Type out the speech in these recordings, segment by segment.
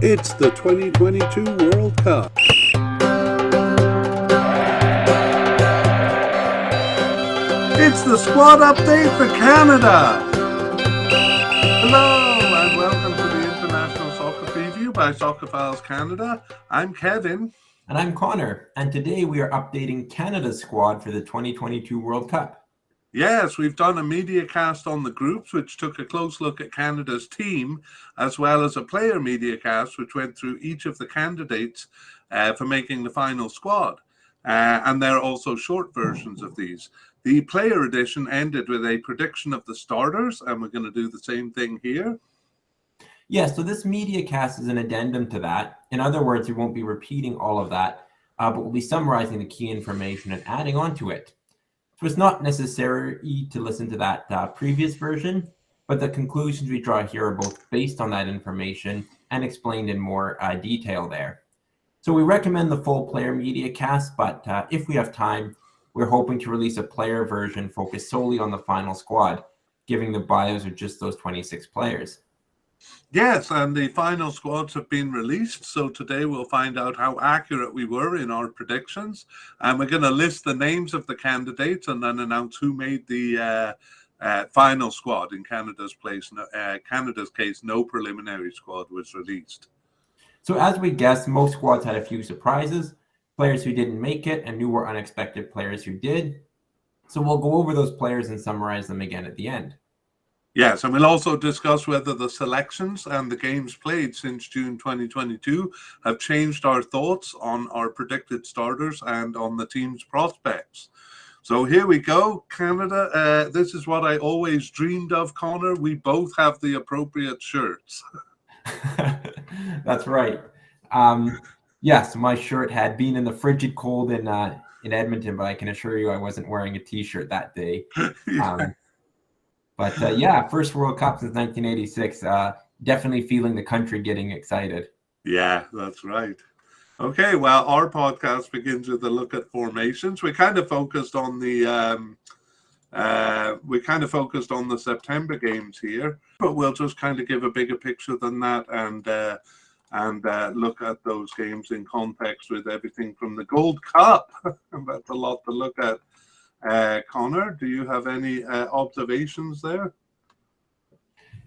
It's the 2022 World Cup. It's the squad update for Canada. Hello and welcome to the International Soccer Preview by Soccerphiles Canada. I'm Kevin. And I'm Connor, and today we are updating Canada's squad for the 2022 World Cup. Yes, we've done a mediacast on the groups, which took a close look at Canada's team, as well as a player mediacast, which went through each of the candidates for making the final squad. And there are also short versions of these. The player edition ended with a prediction of the starters, and we're going to do the same thing here. Yeah, so this mediacast is an addendum to that. In other words, we won't be repeating all of that, but we'll be summarizing the key information and adding on to it. So it's not necessary to listen to that previous version, but the conclusions we draw here are both based on that information and explained in more detail there. So we recommend the full player media cast, but if we have time, we're hoping to release a player version focused solely on the final squad, giving the bios of just those 26 players. Yes, and the final squads have been released. So today we'll find out how accurate we were in our predictions. And we're going to list the names of the candidates and then announce who made the final squad. In Canada's case, no preliminary squad was released. So as we guessed, most squads had a few surprises, players who didn't make it, and new or unexpected players who did. So we'll go over those players and summarize them again at the end. Yes, and we'll also discuss whether the selections and the games played since June 2022 have changed our thoughts on our predicted starters and on the team's prospects. So here we go, Canada. This is what I always dreamed of, Connor. We both have the appropriate shirts. That's right. Yes, my shirt had been in the frigid cold in Edmonton, but I can assure you I wasn't wearing a T-shirt that day. Yeah. But yeah, first World Cup since 1986. Definitely feeling the country getting excited. Yeah, that's right. Okay, well, our podcast begins with a look at formations. We kind of focused on the September games here, but we'll just kind of give a bigger picture than that and look at those games in context with everything from the Gold Cup. That's a lot to look at. Connor, do you have any observations there?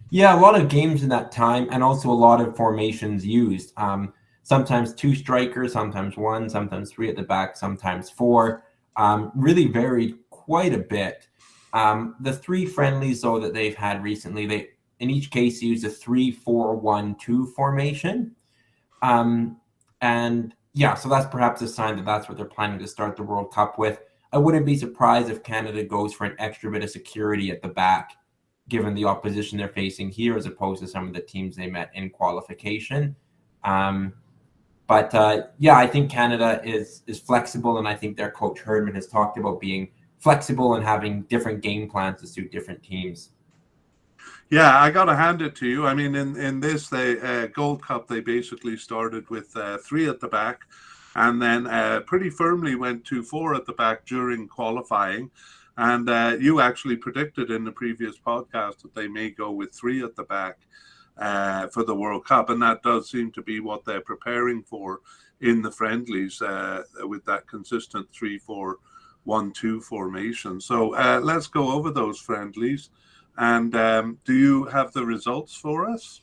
Yeah, a lot of games in that time, and also a lot of formations used. Sometimes two strikers, sometimes one, sometimes three at the back, sometimes four. Really varied quite a bit. The three friendlies, though, that they've had recently, they in each case use a 3-4-1-2 formation. And yeah, so that's perhaps a sign that that's what they're planning to start the World Cup with. I wouldn't be surprised if Canada goes for an extra bit of security at the back, given the opposition they're facing here, as opposed to some of the teams they met in qualification. But yeah, I think Canada is flexible, and I think their coach Herdman has talked about being flexible and having different game plans to suit different teams. Yeah, I got to hand it to you. I mean, in this Gold Cup, they basically started with three at the back, and then pretty firmly went to four at the back during qualifying. And you actually predicted in the previous podcast that they may go with three at the back for the World Cup. And that does seem to be what they're preparing for in the friendlies with that consistent 3-4-1-2 formation. So let's go over those friendlies. And do you have the results for us?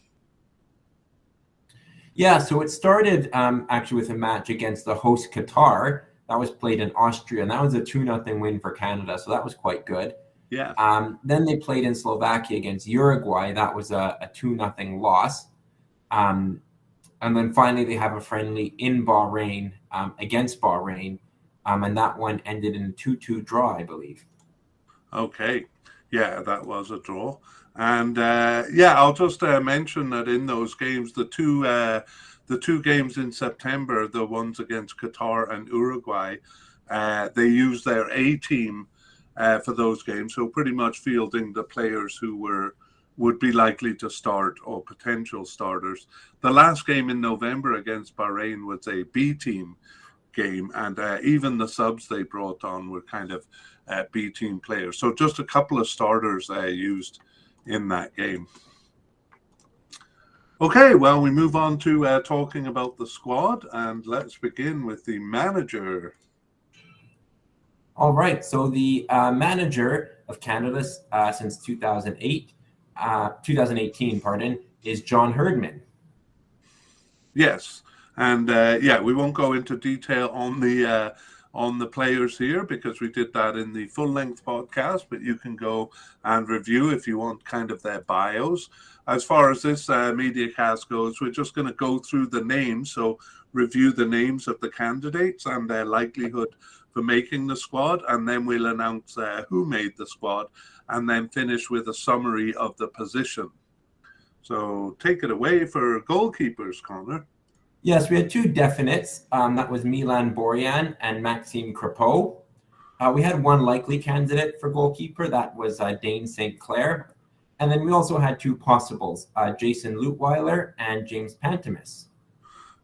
Yeah, so it started actually with a match against the host Qatar. That was played in Austria, and that was a 2-0 win for Canada, so that was quite good. Yeah. Then they played in Slovakia against Uruguay. That was a 2-0 loss. And then finally they have a friendly in Bahrain against Bahrain, and that one ended in a 2-2 draw, I believe. Okay. Yeah, that was a draw. And yeah, I'll just mention that in those games, the two games in September, the ones against Qatar and Uruguay, they used their A team for those games. So pretty much fielding the players who would be likely to start or potential starters. The last game in November against Bahrain was a B team game, and even the subs they brought on were kind of B team players. So just a couple of starters used in that game. Okay, well, we move on to talking about the squad, and let's begin with the manager. All right, so the manager of Canada since 2018, pardon, is John Herdman. Yes, and yeah, we won't go into detail on the players here because we did that in the full length podcast. But you can go and review if you want kind of their bios. As far as this media cast goes, we're just going to go through the names. So review the names of the candidates and their likelihood for making the squad, and then we'll announce who made the squad, and then finish with a summary of the position. So take it away for goalkeepers, Connor. Yes, we had two definites. That was Milan Borjan and Maxime Crepeau. We had one likely candidate for goalkeeper. That was Dane St. Clair. And then we also had two possibles, Jason Lutweiler and James Pantemis.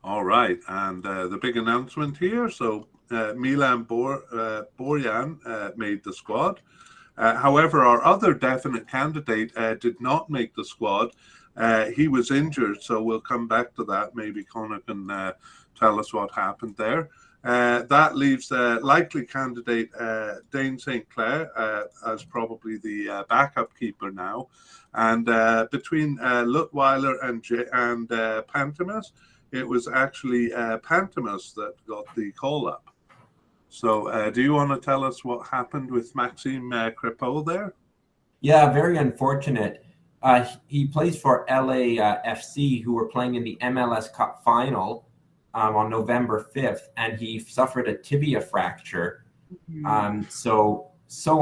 All right, and the big announcement here. So Milan Borjan made the squad. However, our other definite candidate did not make the squad. He was injured, so we'll come back to that. Maybe Connor can tell us what happened there. That leaves likely candidate Dane St. Clair as probably the backup keeper now. And between Lutweiler and Pantemis, it was actually Pantemis that got the call-up. So do you want to tell us what happened with Maxime Crepeau there? Yeah, very unfortunate. He plays for LAFC, who were playing in the MLS Cup final on November 5th, and he suffered a tibia fracture. So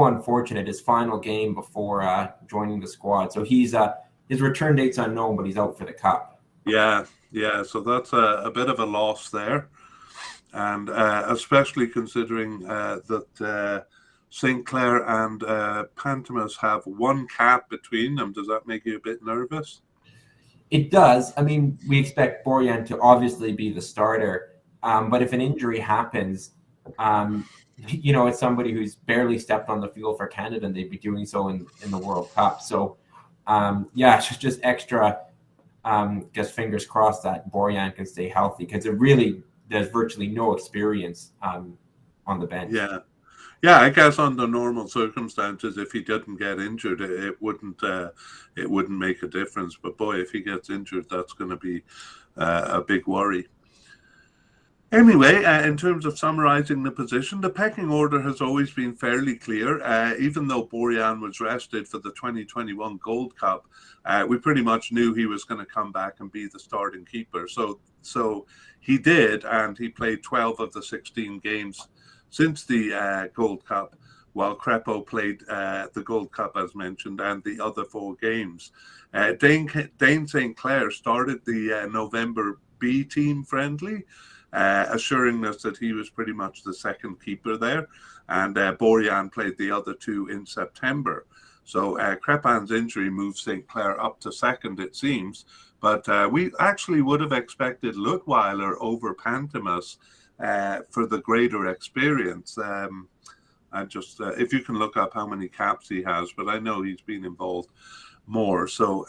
unfortunate, his final game before joining the squad. So his return date's unknown, but he's out for the Cup. Yeah, so that's a bit of a loss there. And especially considering that St. Clair and Pantemis have one cap between them. Does that make you a bit nervous? It does. I mean, we expect Borjan to obviously be the starter, but if an injury happens, it's somebody who's barely stepped on the field for Canada, and they'd be doing so in the World Cup. So, it's just extra, just fingers crossed that Borjan can stay healthy, because there's virtually no experience on the bench. Yeah, I guess under normal circumstances, if he didn't get injured, it wouldn't make a difference. But boy, if he gets injured, that's going to be a big worry. Anyway, in terms of summarizing the position, the pecking order has always been fairly clear. Even though Borjan was rested for the 2021 Gold Cup, we pretty much knew he was going to come back and be the starting keeper. So he did, and he played 12 of the 16 games since the Gold Cup, while Crepeau played the Gold Cup, as mentioned, and the other 4 games. Dane St. Clair started the November B team friendly, assuring us that he was pretty much the second keeper there, and Borjan played the other 2 in September. So Crepin's injury moved St. Clair up to second, it seems, but we actually would have expected Lutweiler over Pantemis for the greater experience. If you can look up how many caps he has, but I know he's been involved more. So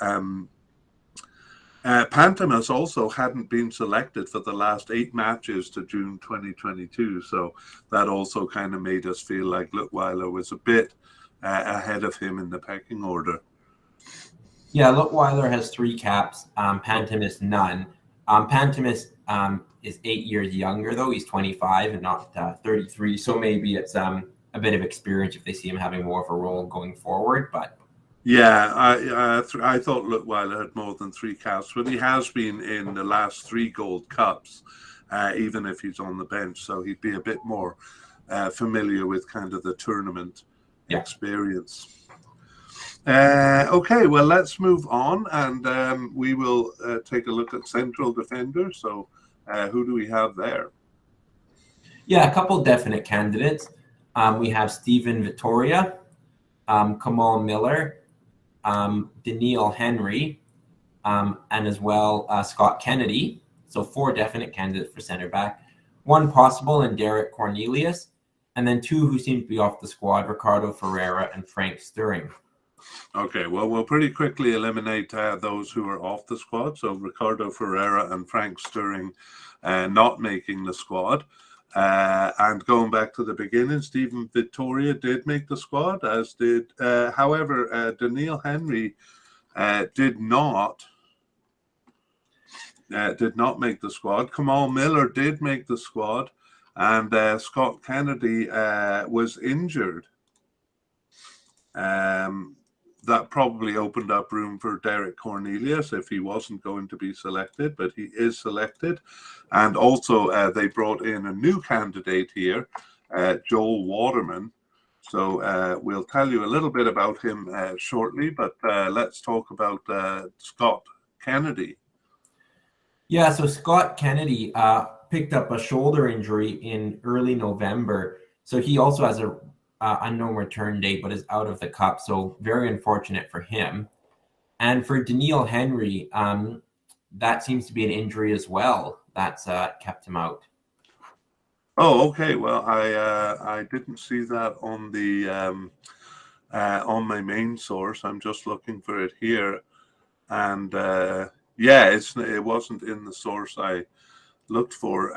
Pantemis also hadn't been selected for the last 8 matches to June 2022. So that also kind of made us feel like Lutweiler was a bit ahead of him in the pecking order. Yeah, Lutweiler has 3 caps, Pantemis none. Pantemis is 8 years younger, though. He's 25 and not 33. So maybe it's a bit of experience if they see him having more of a role going forward. But yeah, I thought Lutweiler had more than 3 caps, but he has been in the last 3 Gold Cups, even if he's on the bench. So he'd be a bit more familiar with kind of the tournament experience. Okay, well, let's move on, and we will take a look at central defenders. So who do we have there? Yeah, a couple definite candidates. We have Stephen Vittoria, Kamal Miller, Daniil Henry, and as well Scott Kennedy. So 4 definite candidates for center back. 1 possible in Derek Cornelius, and then 2 who seem to be off the squad, Ricardo Ferreira and Frank Stirring. Okay, well, we'll pretty quickly eliminate those who are off the squad. So Ricardo Ferreira and Frank Stirring not making the squad. And going back to the beginning, Stephen Vittoria did make the squad, as did, however, Daniil Henry did not make the squad. Kamal Miller did make the squad, and Scott Kennedy was injured. That probably opened up room for Derek Cornelius if he wasn't going to be selected, but he is selected. And also they brought in a new candidate here, Joel Waterman. So we'll tell you a little bit about him shortly, but let's talk about Scott Kennedy. Yeah, so Scott Kennedy picked up a shoulder injury in early November. So he also has a unknown return date, but is out of the cup. So very unfortunate for him. And for Daniil Henry, that seems to be an injury as well. That's kept him out. Oh, okay. Well, I didn't see that on the on my main source. I'm just looking for it here, and yeah, it wasn't in the source I looked for.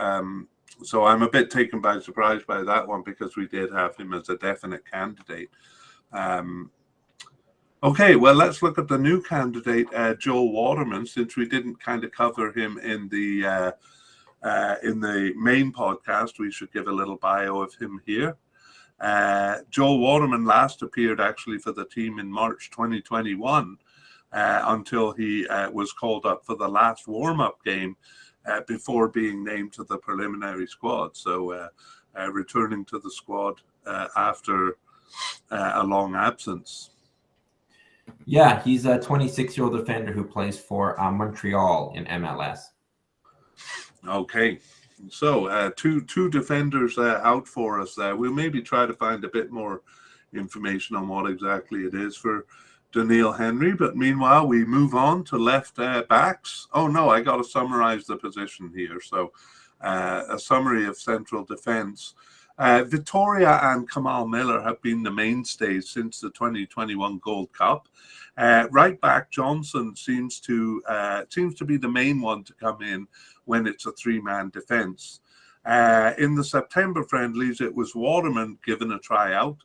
So I'm a bit taken by surprise by that one, because we did have him as a definite candidate. Okay, well, let's look at the new candidate, Joel Waterman, since we didn't kind of cover him in the main podcast. We should give a little bio of him here. Joel Waterman last appeared actually for the team in March 2021 until he was called up for the last warm-up game before being named to the preliminary squad. So returning to the squad after a long absence. Yeah, he's a 26-year-old defender who plays for Montreal in MLS. Okay, so two defenders out for us there. We'll maybe try to find a bit more information on what exactly it is for Daniil Henry, but meanwhile we move on to left backs. Oh no, I got to summarize the position here. So a summary of central defense. Vittoria and Kamal Miller have been the mainstays since the 2021 Gold Cup. Right back Johnson seems to be the main one to come in when it's a three-man defense. In the September friendlies, it was Waterman given a tryout.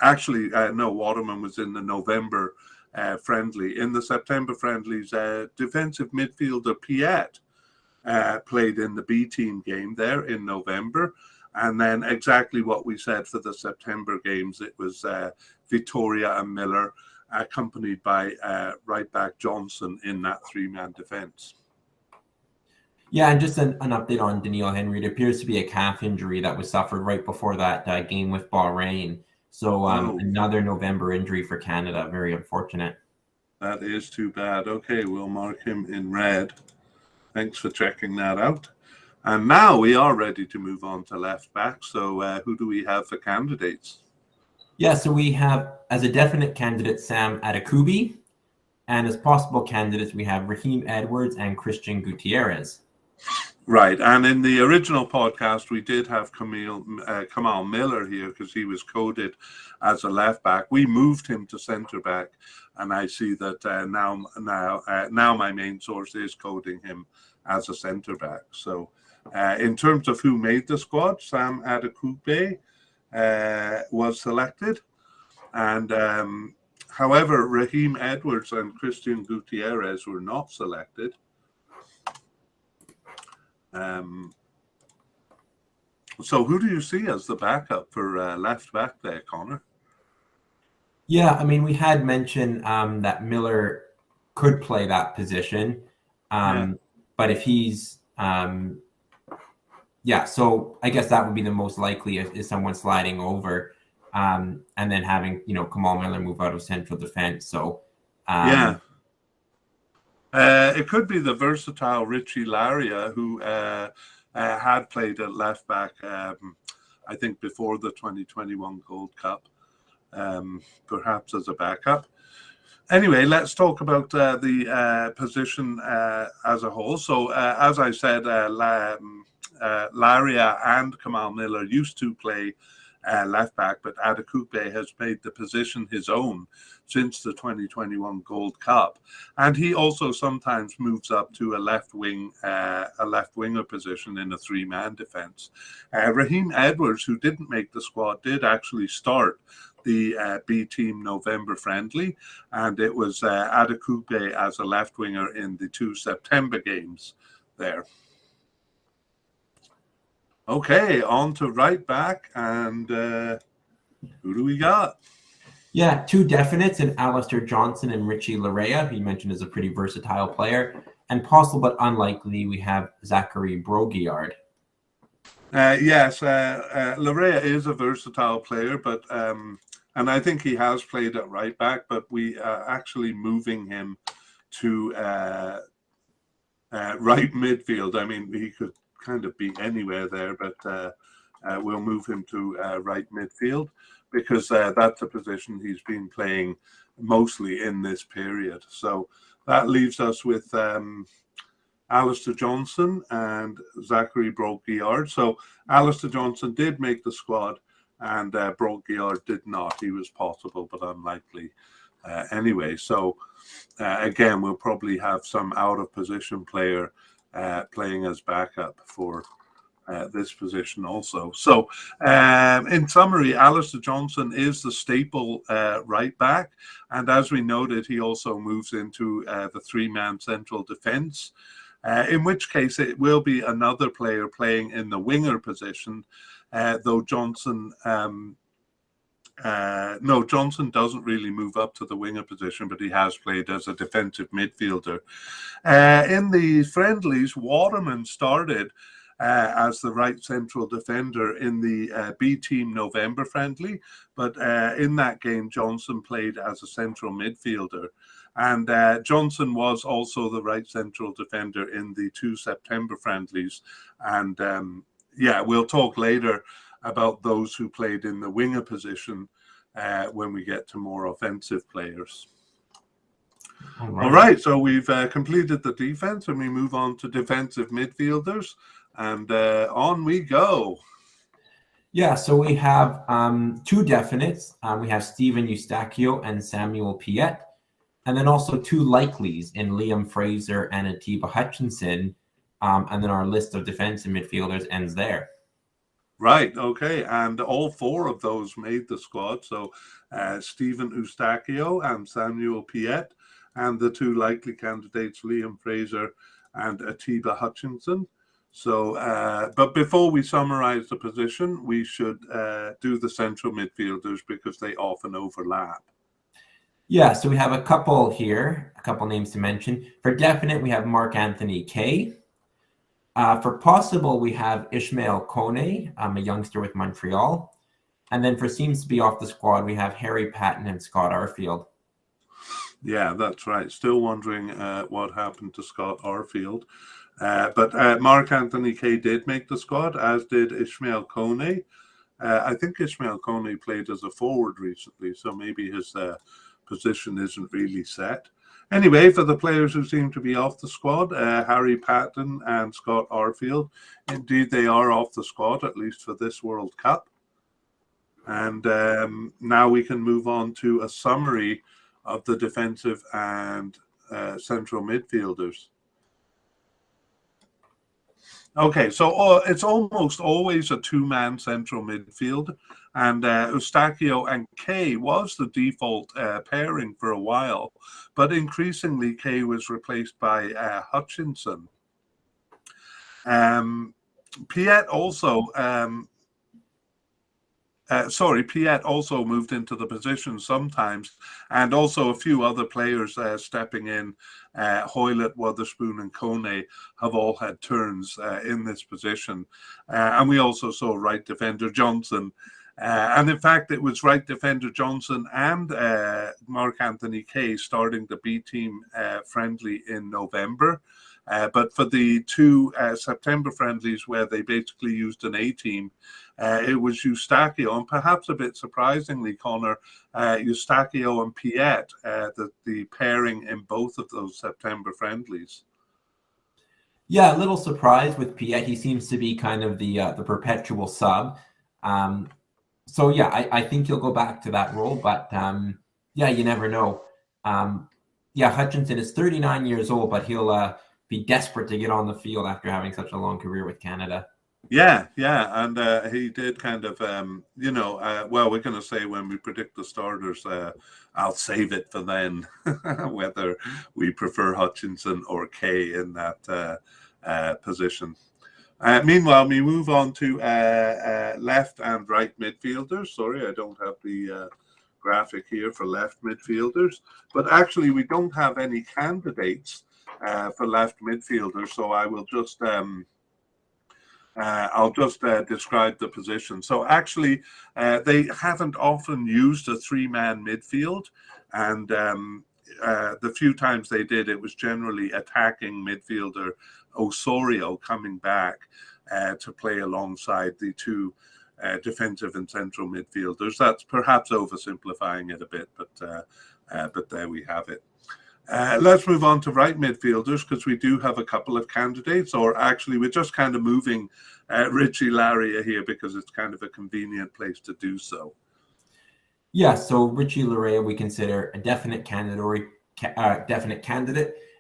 Actually, no, Waterman was in the November friendly. In the September friendlies, defensive midfielder Piet played in the B team game there in November. And then exactly what we said for the September games, it was Vittoria and Miller, accompanied by right back Johnson in that three-man defense. Yeah, and just an update on Daniil Henry. It appears to be a calf injury that was suffered right before that game with Bahrain. So another November injury for Canada. Very unfortunate. That is too bad. Okay, we'll mark him in red. Thanks for checking that out. And now we are ready to move on to left back. So who do we have for candidates? Yeah, so we have, as a definite candidate, Sam Adekubi. And as possible candidates, we have Raheem Edwards and Christian Gutierrez. Right, and in the original podcast, we did have Kamal Miller here because he was coded as a left back. We moved him to centre back, and I see that now my main source is coding him as a centre back. So, in terms of who made the squad, Sam Adekubi was selected, and however, Raheem Edwards and Christian Gutierrez were not selected. So who do you see as the backup for left back there, Connor? Yeah, I mean, we had mentioned that Miller could play that position, but if he's so I guess that would be the most likely is someone sliding over, and then having Kamal Miller move out of central defense. So it could be the versatile Richie Laria, who had played at left back, I think, before the 2021 Gold Cup, perhaps as a backup. Anyway, let's talk about the position as a whole. So, as I said, Laria and Kamal Miller used to play left back, but Adekugbe has made the position his own since the 2021 Gold Cup, and he also sometimes moves up to a left winger position in a three-man defence. Raheem Edwards, who didn't make the squad, did actually start the B team November friendly, and it was Adekugbe as a left winger in the 2 September games there. Okay, on to right back, and who do we got? Yeah, 2 definites in Alistair Johnson and Richie Larea, who you mentioned is a pretty versatile player. And possible but unlikely, we have Zachary Broguillard. Yes, Larea is a versatile player, but and I think he has played at right back, but we are actually moving him to right midfield. I mean, he could kind of be anywhere there, but we'll move him to right midfield because that's a position he's been playing mostly in this period. So that leaves us with Alistair Johnson and Zachary Broguillard. So Alistair Johnson did make the squad, and Broguillard did not. He was possible, but unlikely anyway. So again, we'll probably have some out-of-position player playing as backup for this position also. So in summary, Alistair Johnson is the staple right back, and as we noted, he also moves into the three-man central defence, in which case it will be another player playing in the winger position, though Johnson Johnson doesn't really move up to the winger position, but he has played as a defensive midfielder. In the friendlies, Waterman started as the right central defender in the B team November friendly, but in that game, Johnson played as a central midfielder. And Johnson was also the right central defender in the 2 September friendlies. And we'll talk later about those who played in the winger position when we get to more offensive players. All right, so we've completed the defense, and we move on to defensive midfielders, and on we go. Yeah, so we have 2 definites. We have Stephen Eustachio and Samuel Piet, and then also 2 likelies in Liam Fraser and Atiba Hutchinson, and then our list of defensive midfielders ends there. Right, okay, and all 4 of those made the squad. So Stephen Eustachio and Samuel Piet, and the 2 likely candidates, Liam Fraser and Atiba Hutchinson. So, but before we summarize the position, we should do the central midfielders because they often overlap. Yeah, so we have a couple here, a couple names to mention. For definite, we have Mark Anthony Kaye. For possible, we have Ishmael Kone, a youngster with Montreal. And then for seems to be off the squad, we have Harry Patton and Scott Arfield. Yeah, that's right. Still wondering what happened to Scott Arfield. But Mark Anthony Kaye did make the squad, as did Ishmael Kone. I think Ishmael Kone played as a forward recently, so maybe his position isn't really set. Anyway, for the players who seem to be off the squad, Harry Patton and Scott Arfield, indeed they are off the squad, at least for this World Cup. And now we can move on to a summary of the defensive and central midfielders. Okay, so it's almost always a 2-man central midfield, and Eustachio and Kaye was the default pairing for a while, but increasingly Kaye was replaced by Hutchinson. Piet also moved into the position sometimes, and also a few other players stepping in. Hoylett, Wotherspoon, and Kone have all had turns in this position. And we also saw right defender Johnson. And in fact, it was right defender Johnson and Mark Anthony Kaye starting the B team friendly in November. But for the 2 September friendlies where they basically used an A team, it was Eustachio, and perhaps a bit surprisingly, Connor, Eustachio and Piet, the pairing in both of those September friendlies. Yeah, a little surprised with Piet. He seems to be kind of the perpetual sub. So yeah, I think he'll go back to that role, but yeah, you never know. Yeah, Hutchinson is 39 years old, but he'll be desperate to get on the field after having such a long career with Canada. Yeah, yeah, and he did kind of, well, we're going to say when we predict the starters, I'll save it for then, whether we prefer Hutchinson or Kay in that position. Meanwhile, we move on to left and right midfielders. Sorry, I don't have the graphic here for left midfielders, but actually we don't have any candidates for left midfielders, so I will just I'll just describe the position. So actually, they haven't often used a three-man midfield, and the few times they did, it was generally attacking midfielder Osorio coming back to play alongside the two defensive and central midfielders. That's perhaps oversimplifying it a bit, but there we have it. Let's move on to right midfielders because we do have a couple of candidates, or actually we're just kind of moving Richie Laria here because it's kind of a convenient place to do so. Yeah, so Richie Laria we consider a definite candidate,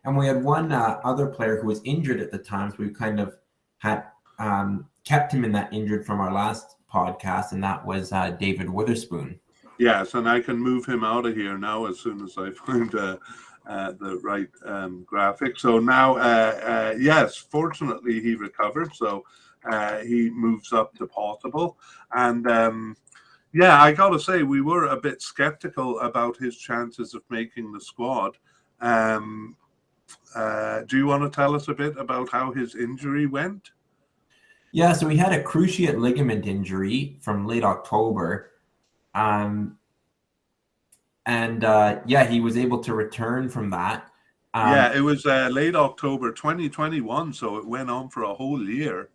and we had one other player who was injured at the time, so we kind of had kept him in that injured from our last podcast, and that was David Witherspoon. Yes, and I can move him out of here now as soon as I find the right graphic. So now, yes, fortunately he recovered, so he moves up to possible. And yeah, I got to say, we were a bit skeptical about his chances of making the squad. Do you want to tell us a bit about how his injury went? Yeah, so he had a cruciate ligament injury from late October. Yeah, he was able to return from that. Yeah, it was late October 2021, so it went on for a whole year.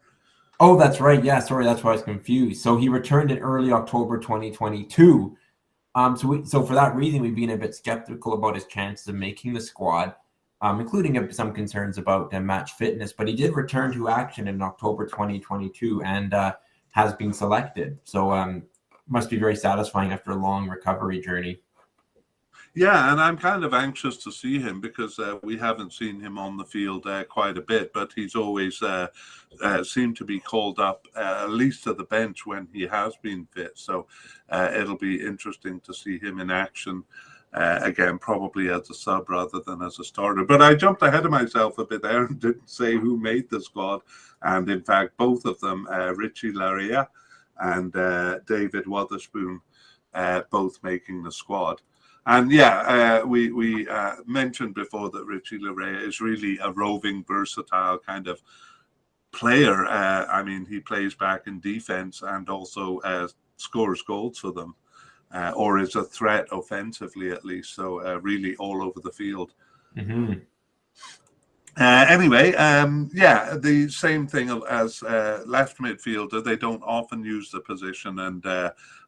Oh, that's right. Yeah, sorry, that's why I was confused. So he returned in early October 2022. So for that reason, we've been a bit skeptical about his chances of making the squad, including some concerns about match fitness. But he did return to action in October 2022 and has been selected. So must be very satisfying after a long recovery journey. Yeah, and I'm kind of anxious to see him because we haven't seen him on the field quite a bit, but he's always seemed to be called up at least to the bench when he has been fit. So it'll be interesting to see him in action again, probably as a sub rather than as a starter. But I jumped ahead of myself a bit there and didn't say who made the squad. And in fact, both of them, Richie Laria and David Witherspoon, both making the squad. And yeah, we mentioned before that Richie Laria is really a roving, versatile kind of player. I mean, he plays back in defense and also scores goals for them, or is a threat offensively at least. So really all over the field. Mm-hmm. Anyway, yeah, the same thing as left midfielder. They don't often use the position,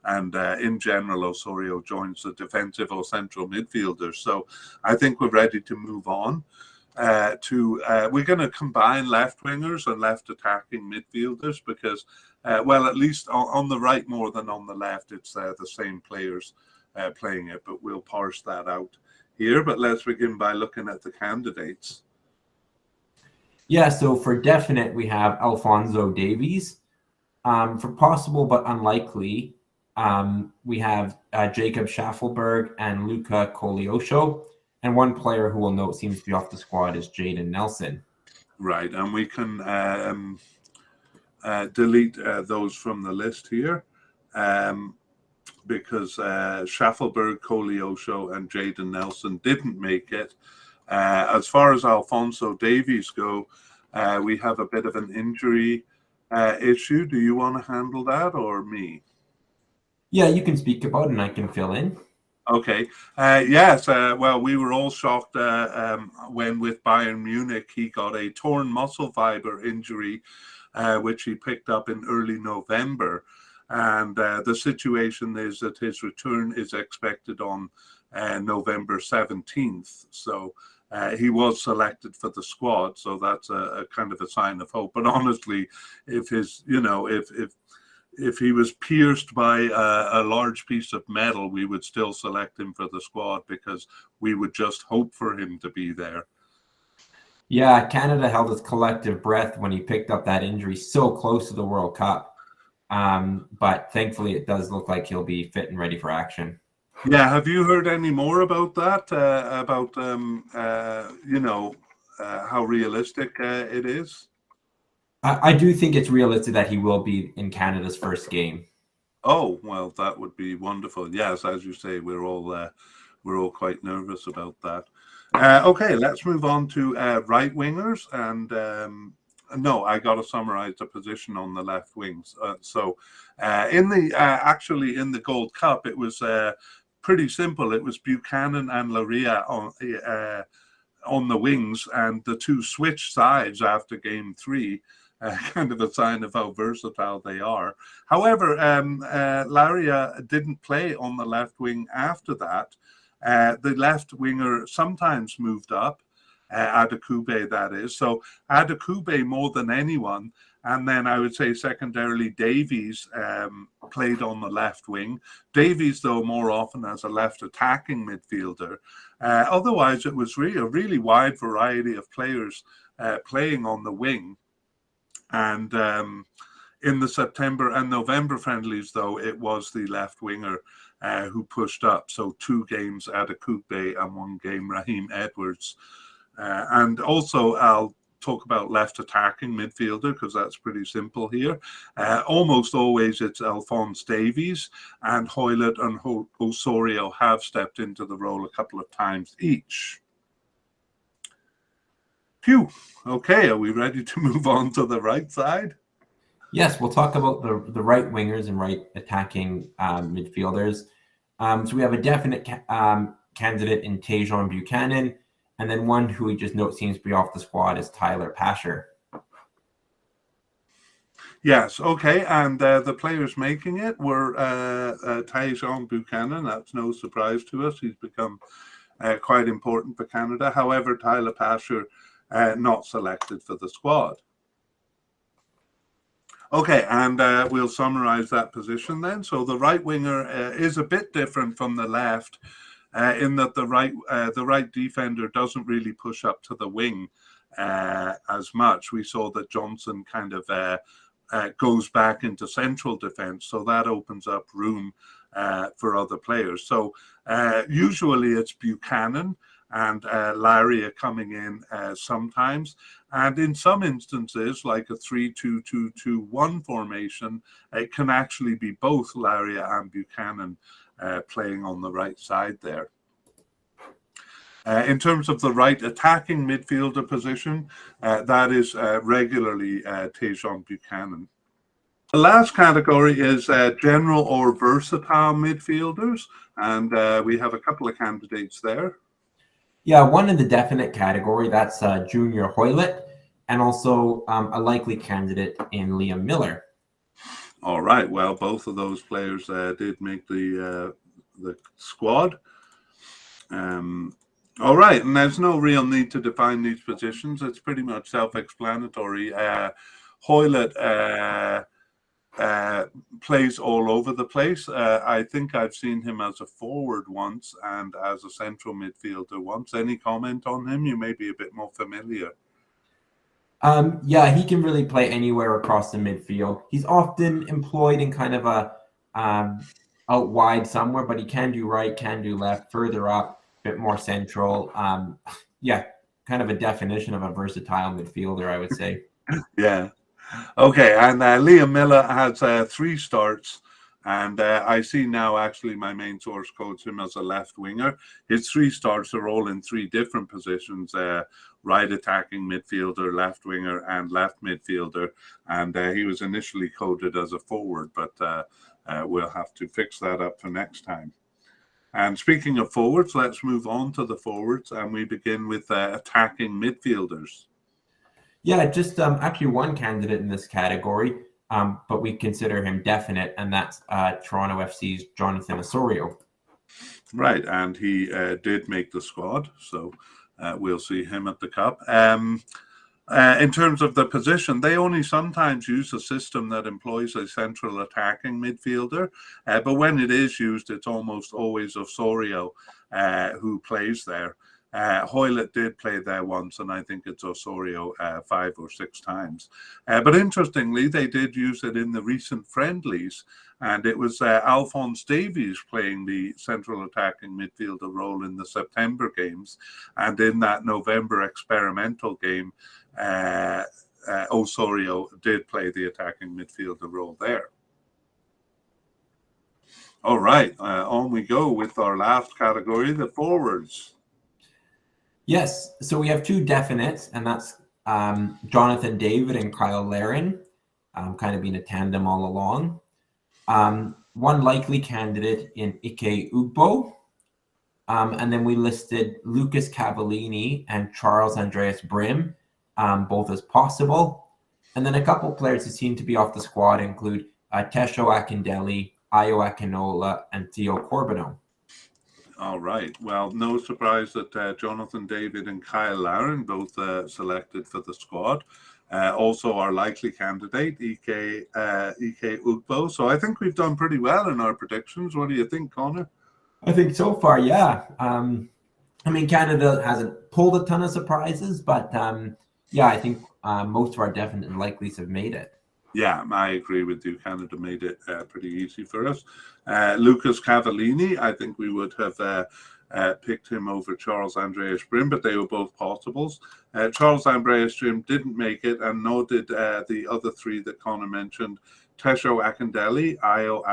and in general, Osorio joins the defensive or central midfielders. So I think we're ready to move on we're going to combine left wingers and left attacking midfielders because, well, at least on the right more than on the left, it's the same players playing it. But we'll parse that out here. But let's begin by looking at the candidates. Yeah, so for definite, we have Alphonso Davies. For possible but unlikely, we have Jacob Schaffelberg and Luca Koleosho. And one player who we'll note seems to be off the squad is Jaden Nelson. Right, and we can delete those from the list here because Schaffelberg, Koleosho, and Jaden Nelson didn't make it. As far as Alphonso Davies go, we have a bit of an injury issue. Do you want to handle that or me? Yeah, you can speak about it and I can fill in. Okay. Yes. Well, we were all shocked when with Bayern Munich, he got a torn muscle fiber injury, which he picked up in early November. And the situation is that his return is expected on November 17th. So he was selected for the squad. So that's a kind of a sign of hope. But honestly, if his, if he was pierced by a large piece of metal, we would still select him for the squad because we would just hope for him to be there. Yeah, Canada held its collective breath when he picked up that injury so close to the World Cup. But thankfully, it does look like he'll be fit and ready for action. Yeah, have you heard any more about that? How realistic it is? I do think it's realistic that he will be in Canada's first game. Oh, well, that would be wonderful. Yes, as you say, we're all quite nervous about that. Okay, let's move on to right wingers. And no, I got to summarize the position on the left wings. Actually in the Gold Cup, it was pretty simple. It was Buchanan and Laria on the wings, and the two switched sides after game 3. Kind of a sign of how versatile they are. However, Laria didn't play on the left wing after that. The left winger sometimes moved up, Adekugbe, that is. So Adekugbe more than anyone. And then I would say secondarily, Davies played on the left wing. Davies, though, more often as a left attacking midfielder. Otherwise, it was really a really wide variety of players playing on the wing. And in the September and November friendlies, though, it was the left winger who pushed up. So 2 games Adekugbe and 1 game Raheem Edwards. And also I'll talk about left attacking midfielder because that's pretty simple here. Almost always it's Alphonse Davies, and Hoylett and Osorio have stepped into the role a couple of times each. Phew. Okay, are we ready to move on to the right side? Yes, we'll talk about the right wingers and right attacking midfielders. So we have a definite candidate in Tajon Buchanan, and then one who we just note seems to be off the squad is Tyler Pasher. Yes, okay, and the players making it were Tajon Buchanan. That's no surprise to us. He's become quite important for Canada. However, Tyler Pasher not selected for the squad. Okay, and we'll summarize that position then. So the right winger is a bit different from the left in that the right defender doesn't really push up to the wing as much. We saw that Johnson kind of goes back into central defense, so that opens up room for other players. So usually it's Buchanan and Larry are coming in sometimes. And in some instances, like a 3-2-2-2-1 formation, it can actually be both Larry and Buchanan playing on the right side there. In terms of the right attacking midfielder position, that is regularly Tajon Buchanan. The last category is general or versatile midfielders, and we have a couple of candidates there. Yeah, one in the definite category, that's Junior Hoylett, and also a likely candidate in Liam Miller. All right, well, both of those players did make the squad. All right, and there's no real need to define these positions. It's pretty much self-explanatory. Hoylett plays all over the place. I think I've seen him as a forward once and as a central midfielder once. Any comment on him? You may be a bit more familiar. Yeah, he can really play anywhere across the midfield. He's often employed in kind of a out wide somewhere, but he can do right, can do left, further up, a bit more central. Yeah, kind of a definition of a versatile midfielder, I would say. Yeah. Okay, and Liam Miller has 3 starts, and I see now actually my main source codes him as a left winger. His 3 starts are all in 3 different positions, right attacking midfielder, left winger, and left midfielder, and he was initially coded as a forward, but we'll have to fix that up for next time. And speaking of forwards, let's move on to the forwards, and we begin with attacking midfielders. Yeah, just actually one candidate in this category, but we consider him definite, and that's Toronto FC's Jonathan Osorio. Right, and he did make the squad, so we'll see him at the Cup. In terms of the position, they only sometimes use a system that employs a central attacking midfielder, but when it is used, it's almost always Osorio who plays there. Hoylett did play there once, and I think it's Osorio 5 or 6 times. But interestingly, they did use it in the recent friendlies, and it was Alphonse Davies playing the central attacking midfielder role in the September games, and in that November experimental game, Osorio did play the attacking midfielder role there. All right, on we go with our last category, the forwards. Yes, so we have 2 definites, and that's Jonathan David and Kyle Larin, kind of being a tandem all along. One likely candidate in Ike Ugbo, and then we listed Lucas Cavallini and Charles Andreas Brim, both as possible. And then a couple players who seem to be off the squad include Tesho Akindele, Ayo Akinola, and Theo Corbino. All right. Well, no surprise that Jonathan David and Kyle Larin both selected for the squad. Also, our likely candidate, Ike Ugbo. So I think we've done pretty well in our predictions. What do you think, Connor? I think so far, yeah. I mean, Canada hasn't pulled a ton of surprises, but yeah, I think most of our definite and likelies have made it. Yeah, I agree with you. Canada made it pretty easy for us. Lucas Cavallini, I think we would have picked him over Charles Andreas Brim, but they were both possibles. Charles Andreas Brim didn't make it, and nor did the other 3 that Connor mentioned, Tesho Akindele, Ayo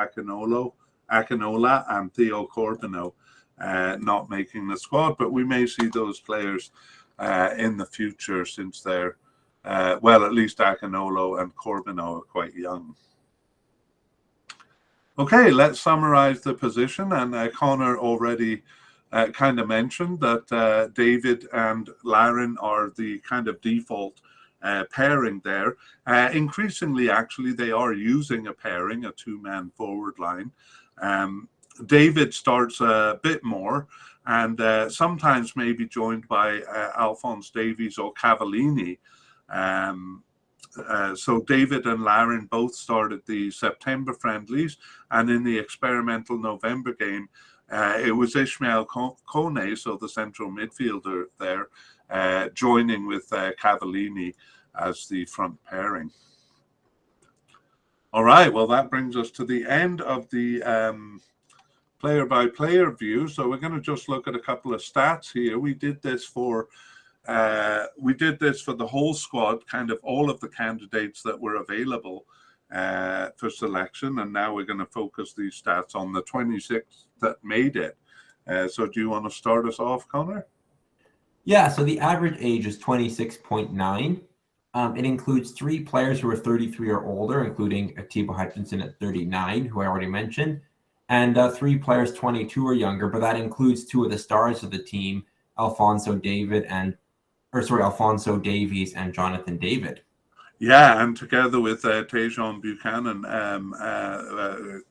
Akinola, and Theo Corbino, not making the squad. But we may see those players in the future, since they're well, at least Akinola and Corbino are quite young. Okay, let's summarize the position. And Connor already kind of mentioned that David and Larin are the kind of default pairing there. Increasingly, actually, they are using a pairing, a 2-man forward line. David starts a bit more, and sometimes maybe joined by Alphonse Davies or Cavallini. So David and Larin both started the September friendlies, and in the experimental November game, it was Ishmael Kone, so the central midfielder there, joining with Cavallini as the front pairing. All right, well, that brings us to the end of the player-by-player view. So we're going to just look at a couple of stats here. We did this for the whole squad, kind of all of the candidates that were available for selection, and now we're going to focus these stats on the 26 that made it. So do you want to start us off, Connor? Yeah, so the average age is 26.9. It includes 3 players who are 33 or older, including Atiba Hutchinson at 39, who I already mentioned, and 3 players 22 or younger, but that includes 2 of the stars of the team, Alphonso Davies and Jonathan David. Yeah, and together with Tajon Buchanan,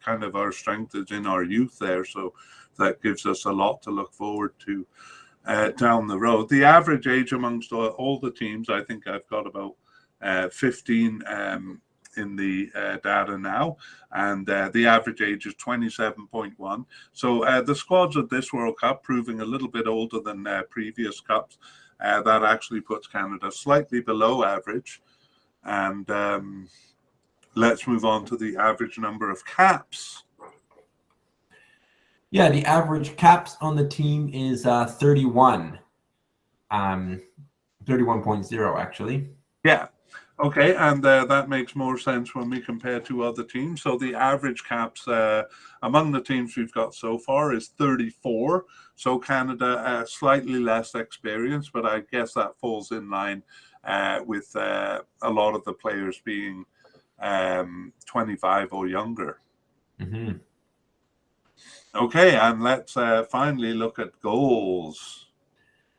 kind of our strength is in our youth there, so that gives us a lot to look forward to down the road. The average age amongst all the teams, I think I've got about 15 in the data now, and the average age is 27.1. So the squads of this World Cup proving a little bit older than previous cups. That actually puts Canada slightly below average. And let's move on to the average number of caps. Yeah, the average caps on the team is 31. 31.0 actually. Yeah. Okay, and that makes more sense when we compare to other teams. So the average caps among the teams we've got so far is 34. So Canada slightly less experience, but I guess that falls in line with a lot of the players being 25 or younger. Mm-hmm. Okay, and let's finally look at goals.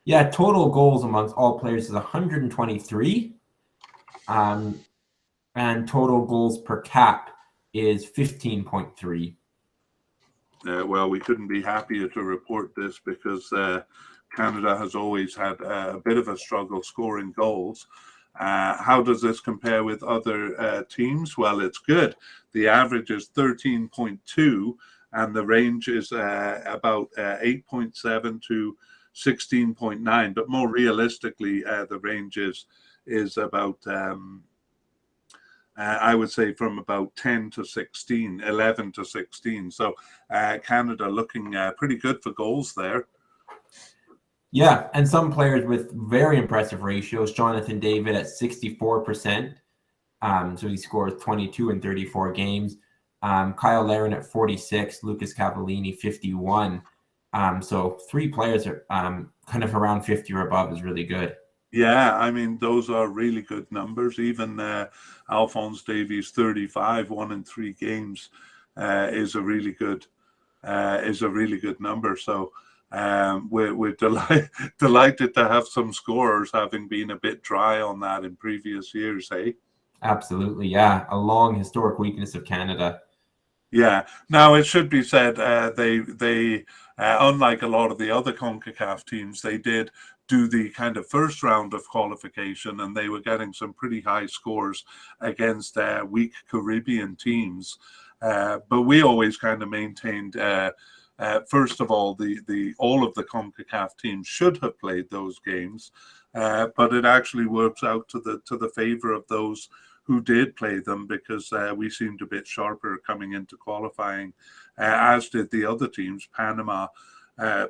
Yeah, total goals amongst all players is 123. And total goals per cap is 15.3. Well, we couldn't be happier to report this because Canada has always had a bit of a struggle scoring goals. How does this compare with other teams? Well, it's good. The average is 13.2, and the range is about 8.7 to 16.9. But more realistically, the range is about I would say from about 10 to 16, 11 to 16. So Canada looking pretty good for goals there. Yeah, and some players with very impressive ratios. Jonathan David at 64%. So he scores 22 in 34 games. Kyle Larin at 46, Lucas Cavallini 51. So three players are kind of around 50 or above is really good. Yeah, I mean those are really good numbers. Even Alphonse Davies 35, 1 in 3 games is a really good number. So we're delighted to have some scorers, having been a bit dry on that in previous years, hey? Absolutely, yeah. A long historic weakness of Canada. Yeah. Now it should be said, they unlike a lot of the other CONCACAF teams, they did do the kind of first round of qualification, and they were getting some pretty high scores against weak Caribbean teams. But we always kind of maintained, first of all, the all of the CONCACAF teams should have played those games, but it actually works out to the favor of those who did play them, because we seemed a bit sharper coming into qualifying, as did the other teams. Panama,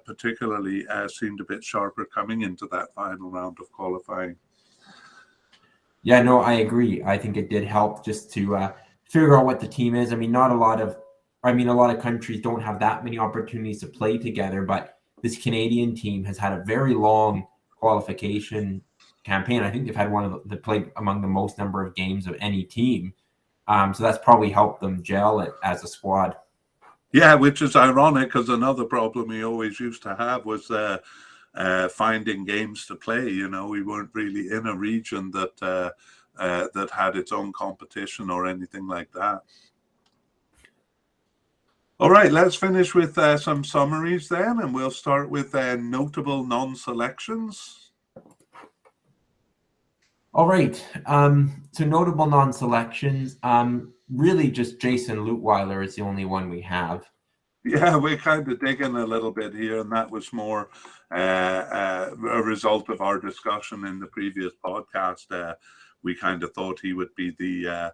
particularly, seemed a bit sharper coming into that final round of qualifying. Yeah, no, I agree. I think it did help just to figure out what the team is. I mean, a lot of countries don't have that many opportunities to play together, but this Canadian team has had a very long qualification campaign. I think they've had they played among the most number of games of any team. So that's probably helped them gel it as a squad. Yeah, which is ironic, because another problem we always used to have was finding games to play. You know, we weren't really in a region that had its own competition or anything like that. All right, let's finish with some summaries then, and we'll start with notable non-selections. All right. So notable non-selections. Really, just Jason Lutweiler is the only one we have. Yeah, we're kind of digging a little bit here, and that was more a result of our discussion in the previous podcast. We kind of thought he would be the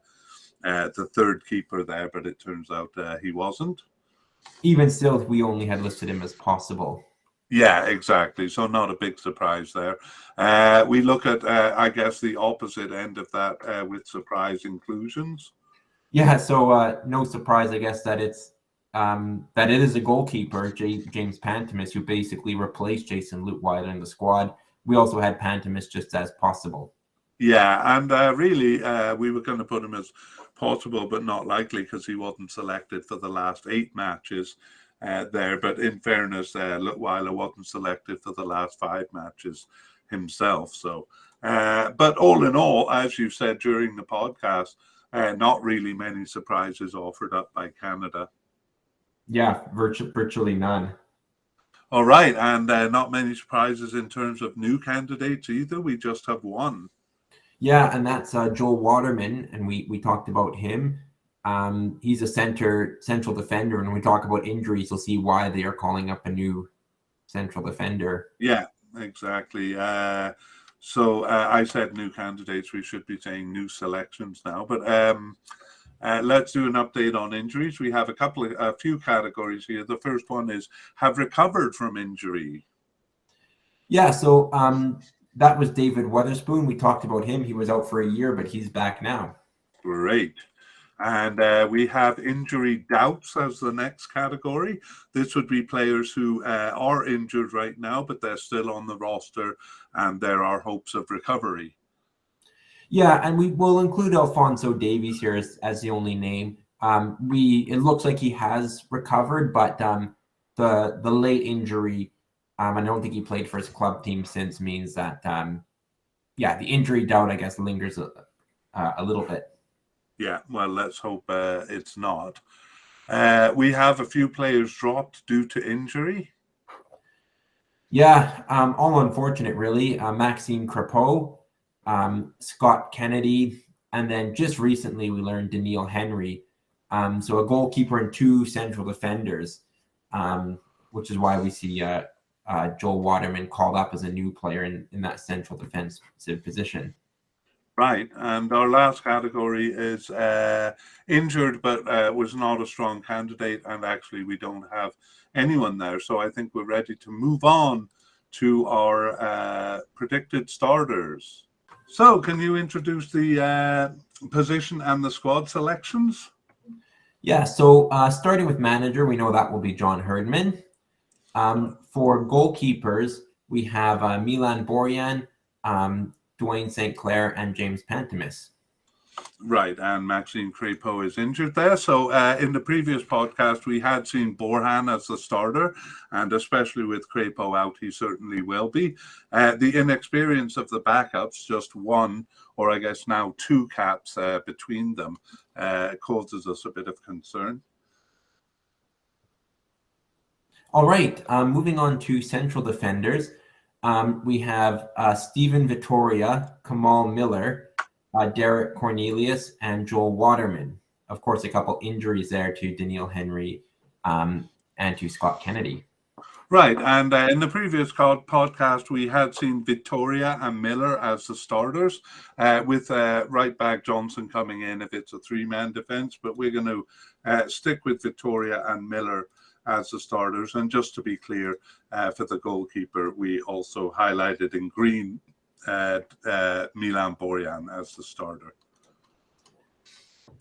third keeper there, but it turns out he wasn't. Even still, we only had listed him as possible. Yeah, exactly. So not a big surprise there. We look at, I guess, the opposite end of that with surprise inclusions. Yeah, so no surprise, I guess, that it is a goalkeeper, James Pantemis, who basically replaced Jason Lutweiler in the squad. We also had Pantemis just as possible. Yeah, and really, we were going to put him as possible, but not likely, because he wasn't selected for the last 8 matches there. But in fairness, Lutweiler wasn't selected for the last 5 matches himself. So, but all in all, as you said during the podcast, not really many surprises offered up by Canada. Yeah, virtually none. All right, and not many surprises in terms of new candidates either. We just have one. Yeah, and that's Joel Waterman, and we talked about him. He's a central defender, and when we talk about injuries, you'll see why they are calling up a new central defender. Yeah, exactly. So I said new candidates. We should be saying new selections now. But let's do an update on injuries. We have a few categories here. The first one is have recovered from injury. Yeah, so that was David Weatherspoon. We talked about him. He was out for a year, but he's back now. Great. And we have injury doubts as the next category. This would be players who are injured right now, but they're still on the roster, and there are hopes of recovery. Yeah, and we will include Alphonso Davies here as the only name. It looks like he has recovered, but the late injury, I don't think he played for his club team since, means that the injury doubt, I guess, lingers a little bit. Yeah, well, let's hope it's not. We have a few players dropped due to injury. Yeah, all unfortunate, really. Maxime Crepeau, Scott Kennedy, and then just recently we learned Daniil Henry. So a goalkeeper and 2 central defenders, which is why we see Joel Waterman called up as a new player in that central defensive position. Right, and our last category is injured, but was not a strong candidate, and actually we don't have anyone there. So I think we're ready to move on to our predicted starters. So can you introduce the position and the squad selections? Yeah, so starting with manager, we know that will be John Herdman. For goalkeepers, we have Milan Borjan, Dwayne St. Clair, and James Pantemis. Right, and Maxime Crépeau is injured there. So in the previous podcast, we had seen Borjan as the starter, and especially with Crépeau out, he certainly will be. The inexperience of the backups, just one, or I guess now 2 caps between them, causes us a bit of concern. All right, moving on to central defenders. We have Stephen Vittoria, Kamal Miller, Derek Cornelius, and Joel Waterman. Of course, a couple injuries there to Daniil Henry and to Scott Kennedy. Right, and in the previous podcast, we had seen Vittoria and Miller as the starters, with right back Johnson coming in if it's a 3-man defense, but we're going to stick with Vittoria and Miller as the starters. And just to be clear, for the goalkeeper, we also highlighted in green Milan Borjan as the starter.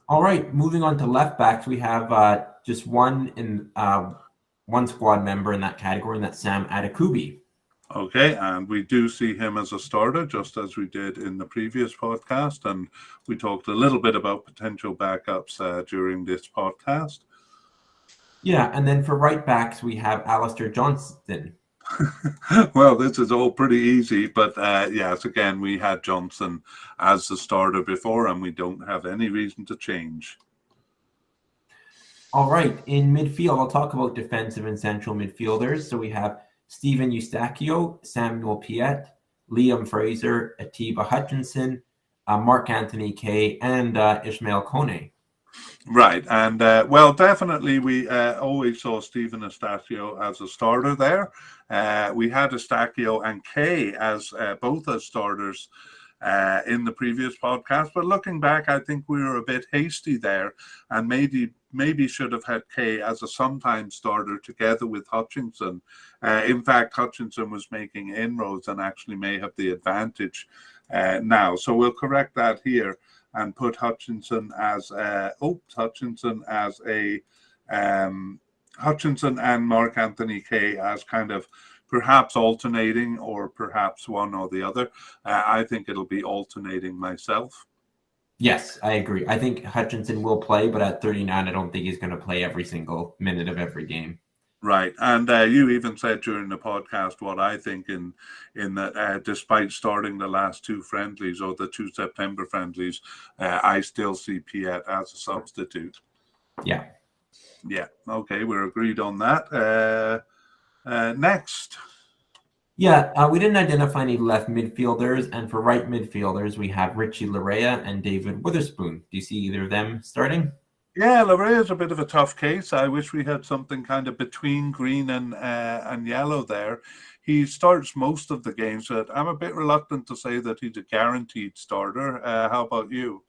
All right, moving on to left backs, we have just one squad member in that category, and that's Sam Adekubi. Okay, and we do see him as a starter, just as we did in the previous podcast, and we talked a little bit about potential backups during this podcast. Yeah, and then for right backs, we have Alistair Johnston. Well, this is all pretty easy, but yes, again, we had Johnson as the starter before, and we don't have any reason to change. All right, in midfield, I'll talk about defensive and central midfielders. So we have Stephen Eustachio, Samuel Piet, Liam Fraser, Atiba Hutchinson, Mark Anthony Kaye, and Ishmael Kone. Right, and well, definitely we always saw Stephen Eustachio as a starter there. We had Eustachio and Kaye as both as starters in the previous podcast, but looking back, I think we were a bit hasty there, and maybe should have had Kaye as a sometime starter together with Hutchinson. In fact, Hutchinson was making inroads and actually may have the advantage now, so we'll correct that here and put Hutchinson as Hutchinson and Mark Anthony Kaye as kind of perhaps alternating, or perhaps one or the other. I think it'll be alternating myself. Yes, I agree. I think Hutchinson will play, but at 39, I don't think he's going to play every single minute of every game. Right, and you even said during the podcast what I think in that despite starting the last 2 friendlies, or the 2 September friendlies, I still see Piet as a substitute. Yeah. Okay, we're agreed on that. Next. Yeah, we didn't identify any left midfielders, and for right midfielders, we have Richie Larea and David Witherspoon. Do you see either of them starting? Yeah, Larea is a bit of a tough case. I wish we had something kind of between green and yellow there. He starts most of the games, but I'm a bit reluctant to say that he's a guaranteed starter. How about you?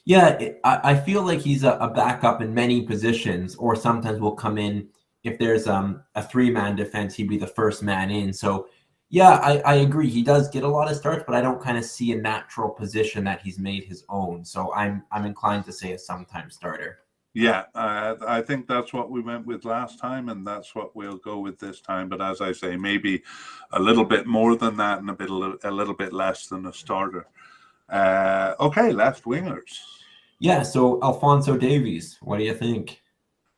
Yeah, I feel like he's a backup in many positions, or sometimes will come in if there's a 3-man defense, he'd be the first man in. So yeah, I agree. He does get a lot of starts, but I don't kind of see a natural position that he's made his own. So I'm inclined to say a sometime starter. Yeah, I think that's what we went with last time, and that's what we'll go with this time. But as I say, maybe a little bit more than that, and a little bit less than a starter. Okay, left wingers. Yeah, so Alphonso Davies, what do you think?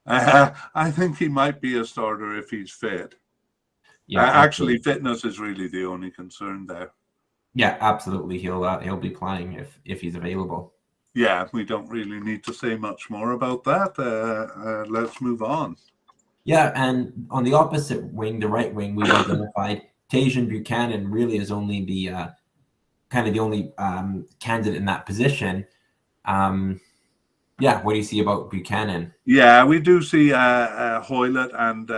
I think he might be a starter if he's fit. Yeah, actually, fitness is really the only concern there. Yeah, absolutely. He'll be playing if he's available. Yeah, we don't really need to say much more about that. Let's move on. Yeah, and on the opposite wing, the right wing, we've identified Tajon Buchanan really is only the kind of the only candidate in that position. Yeah, what do you see about Buchanan? Yeah, we do see Hoylett and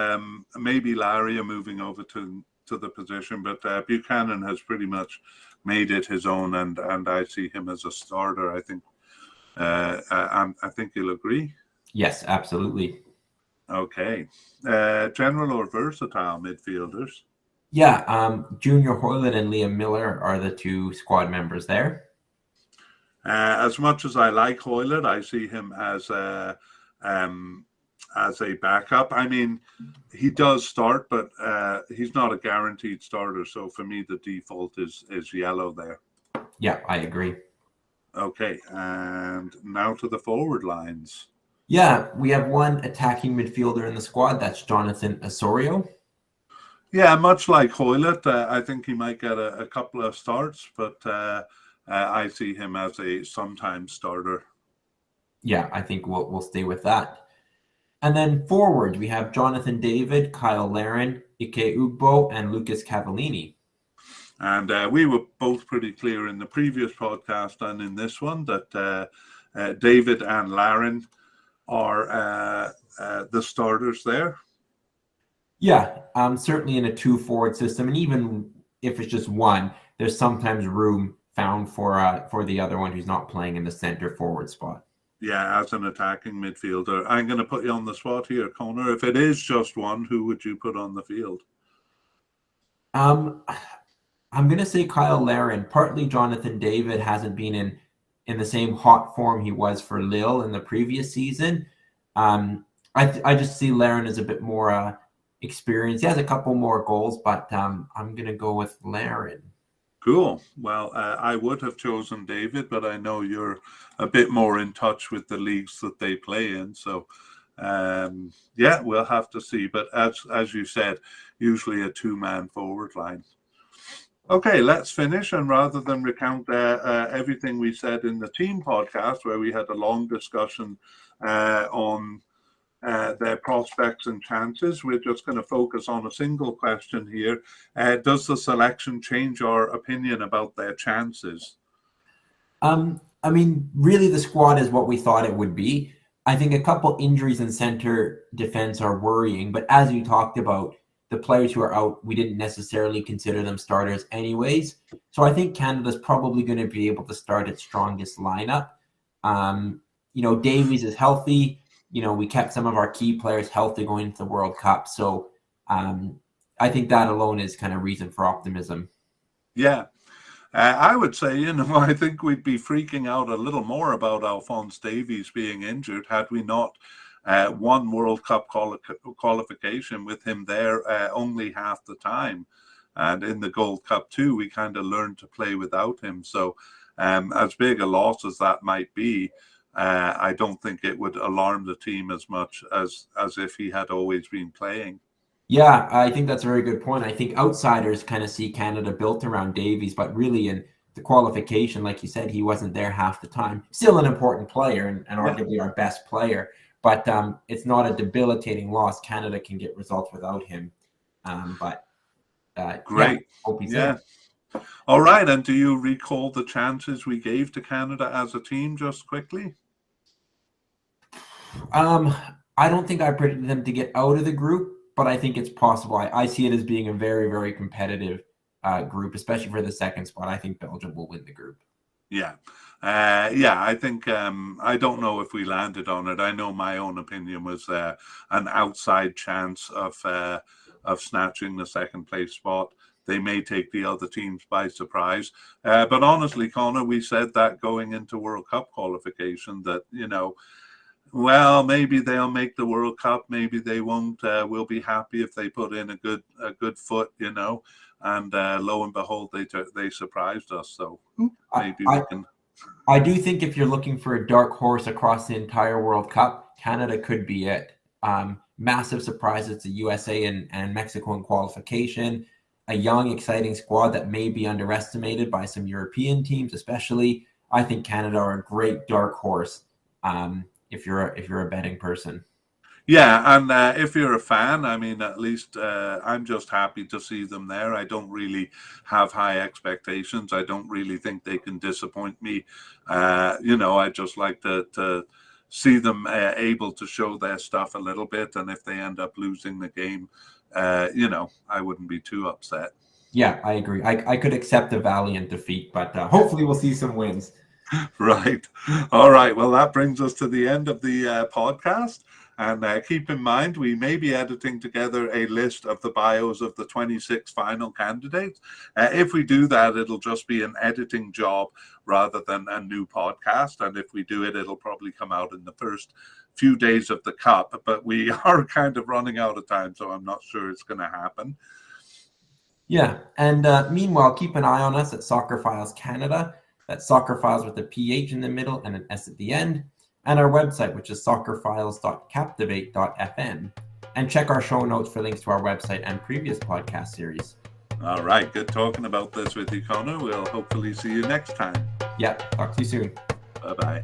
maybe Larry are moving over to the position, but Buchanan has pretty much made it his own, and I see him as a starter. I think I think you'll agree. Yes, absolutely. Okay, general or versatile midfielders. Yeah, Junior Hoylett and Liam Miller are the two squad members there. As much as I like Hoylett, I see him as a backup. I mean, he does start, but he's not a guaranteed starter. So for me, the default is yellow there. Yeah, I agree. Okay, and now to the forward lines. Yeah, we have one attacking midfielder in the squad. That's Jonathan Osorio. Yeah, much like Hoylett, I think he might get a couple of starts, but I see him as a sometimes starter. Yeah, I think we'll stay with that. And then forward, we have Jonathan David, Kyle Larin, Ike Ugbo, and Lucas Cavallini. And we were both pretty clear in the previous podcast and in this one that David and Larin are the starters there. Yeah, certainly in a two forward system, and even if it's just one, there's sometimes room found for the other one who's not playing in the center forward spot. Yeah, as an attacking midfielder. I'm going to put you on the spot here, Connor. If it is just one, who would you put on the field? I'm going to say Kyle Larin. Partly Jonathan David hasn't been in the same hot form he was for Lille in the previous season. I just see Larin as a bit more experienced. He has a couple more goals, but I'm going to go with Larin. Cool. Well, I would have chosen David, but I know you're a bit more in touch with the leagues that they play in. So, yeah, we'll have to see. But as you said, usually a two-man forward line. Okay, let's finish. And rather than recount everything we said in the team podcast, where we had a long discussion on their prospects and chances, we're just going to focus on a single question here. Does the selection change our opinion about their chances? I mean, really, the squad is what we thought it would be. I think a couple injuries in center defense are worrying, but as you talked about, the players who are out, we didn't necessarily consider them starters anyways. So I think Canada's probably going to be able to start its strongest lineup. Davies is healthy. We kept some of our key players healthy going into the World Cup. So I think that alone is kind of reason for optimism. Yeah. I would say, I think we'd be freaking out a little more about Alphonse Davies being injured had we not won World Cup qualification with him there only half the time. And in the Gold Cup too, we kind of learned to play without him. So as big a loss as that might be, I don't think it would alarm the team as much as if he had always been playing. Yeah, I think that's a very good point. I think outsiders kind of see Canada built around Davies, but really in the qualification, like you said, he wasn't there half the time. Still an important player and arguably our best player, but it's not a debilitating loss. Canada can get results without him. Great. Hope he's yeah. in. All right. And do you recall the chances we gave to Canada as a team just quickly? I don't think I predicted them to get out of the group, but I think it's possible. I see it as being a very, very competitive group, especially for the second spot. I think Belgium will win the group. Yeah. I think I don't know if we landed on it. I know my own opinion was an outside chance of snatching the second place spot. They may take the other teams by surprise. But honestly, Connor, we said that going into World Cup qualification that, well, maybe they'll make the World Cup. Maybe they won't. We'll be happy if they put in a good foot, And lo and behold, they surprised us. So maybe we can. I do think if you're looking for a dark horse across the entire World Cup, Canada could be it. Massive surprises to USA and Mexico in qualification. A young, exciting squad that may be underestimated by some European teams, especially. I think Canada are a great dark horse. If you're a betting person. Yeah, and if you're a fan, I mean, at least I'm just happy to see them there. I don't really have high expectations. I don't really think they can disappoint me. I just like to see them able to show their stuff a little bit. And if they end up losing the game, I wouldn't be too upset. Yeah, I agree. I could accept a valiant defeat, but hopefully we'll see some wins. Right. All right. Well, that brings us to the end of the podcast. And keep in mind, we may be editing together a list of the bios of the 26 final candidates. If we do that, it'll just be an editing job rather than a new podcast. And if we do it, it'll probably come out in the first few days of the Cup. But we are kind of running out of time, so I'm not sure it's going to happen. Yeah, and meanwhile, keep an eye on us at Soccer Files Canada. That's Soccer Files with a PH in the middle and an S at the end. And our website, which is soccerfiles.captivate.fm. And check our show notes for links to our website and previous podcast series. All right. Good talking about this with you, Connor. We'll hopefully see you next time. Yeah, talk to you soon. Bye-bye.